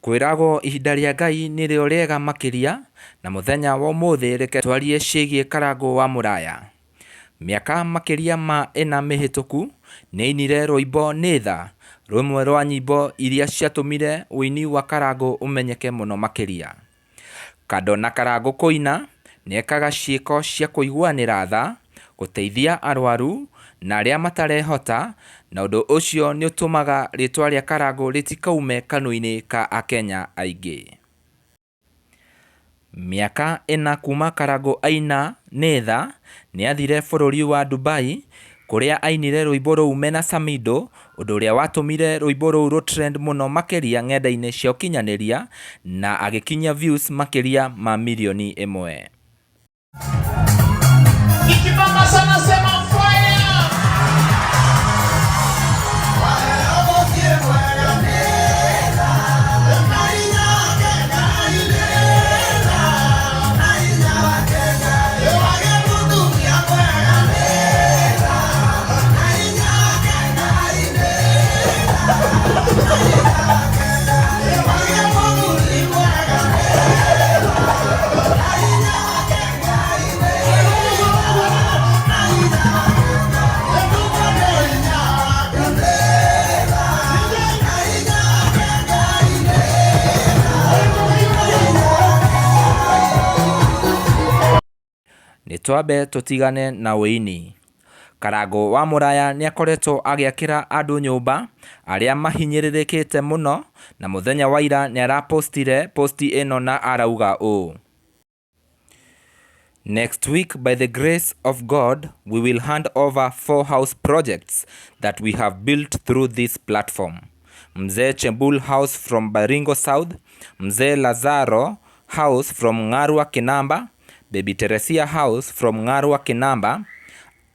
Kwirago ihinda rĩa Ngai nĩrĩo rĩega makĩria, na mũthenya wa ũmũthĩ reke twarie ciĩgiĩ Karangu wa Muraya. Mĩaka makĩria ma 4 mĩhĩtũku nĩainire rwĩmbo nĩ tha, rũmwe rwa nyimbo iria ciatũmire ũini wa Karangu ũmenyeke mũno makĩria. Kando na Karangu kũina, nĩekaga ciĩko cia kũiguanĩra tha, gũteithia arwaru na arĩa matarehota, na ũndũ ũcio nĩ ũtũmaga rĩtwa rĩa Karangu rĩtikaume kanua-inĩ ka Akenya aingĩ. Mĩaka 4 kuma Karangu aina nĩ tha, nĩathire bũrũri wa Dubai, kũrĩa ainire rwĩmbo rũu mena Samido, ũndũ ũrĩa watũmire rwĩmbo rũu rũtrend mũno makĩria ng'enda-inĩ cia ũkinyanĩria, na agĩkinyia views makĩria ma milioni 1. Ikibamba sana sema fire. Nĩtwambe tũtigane na ũini. Karangu wa Muraya nĩakoretwo agĩakĩra andũ nyũmba arĩa mahinyĩrĩrĩkĩte mũno, na mũthenya wa ira nĩarapostire posti ĩno na arauga ũũ: Next week, by the grace of God, we will hand over 4 house projects that we have built through this platform. Mzee Chembul House from Baringo South, Mzee Lazaro House from Ngarwa Kinamba, Baby Teresia House from Ngarwa Kinamba,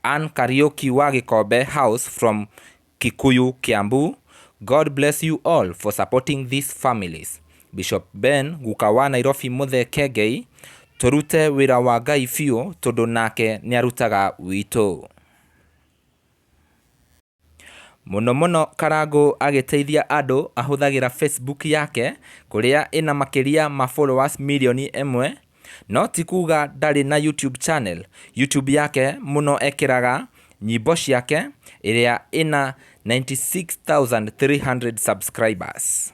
Ann Karaoke wa Gikombe House from Kikuyu, Kiambu. God bless you all for supporting these families. Bishop Ben Gukawa Nairobi Muthekegei, turute wira wa Ngai biũ tondũ nake nĩarutaga witũ. Mũno Karangu agĩteithia andũ ahũthagĩra Facebook yake, kũrĩa ĩna makĩria ma followers milioni 1, no ti kuga ndarĩ na YouTube channel. YouTube yake mũno ekĩraga nyimbo ciake, ĩrĩa ĩna 96,300 subscribers.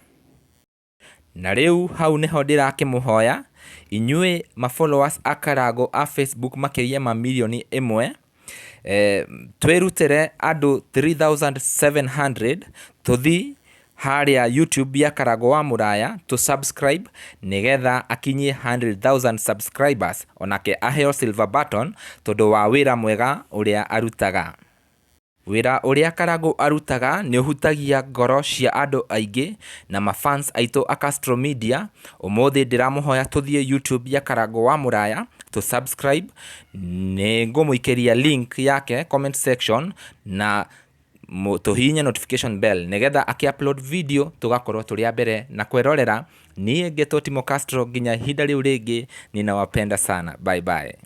Na rĩu hau nĩho ndĩrakĩmũhoya inyuĩ ma followers a Karangu a Facebook makĩria ma milioni 1, twĩrutĩre andũ 3,700 tũthi harĩa YouTube ya Karangu wa Muraya to subscribe, nĩgetha akinyie 100,000 subscribers, onake aheo silver button tondũ wa wĩra mwega ũrĩa arutaga. Wĩra ũrĩa Karangu arutaga nĩ ũhutagia ngoro cia andũ aingĩ na mafans aitũ a Castro Media. Ũmũthĩ ndĩramũhoya tũthiĩ YouTube ya Karangu wa Muraya to subscribe. Nĩ ngũmũikĩria link yake comment section, na tũhihinye notification bell nĩgetha akĩ-upload video tũgakorwo tũrĩ a mbere na kwĩrorera. Niĩ Timo Castro, nginya ihinda rĩu rĩngĩ, ninawapenda sana. Bye bye.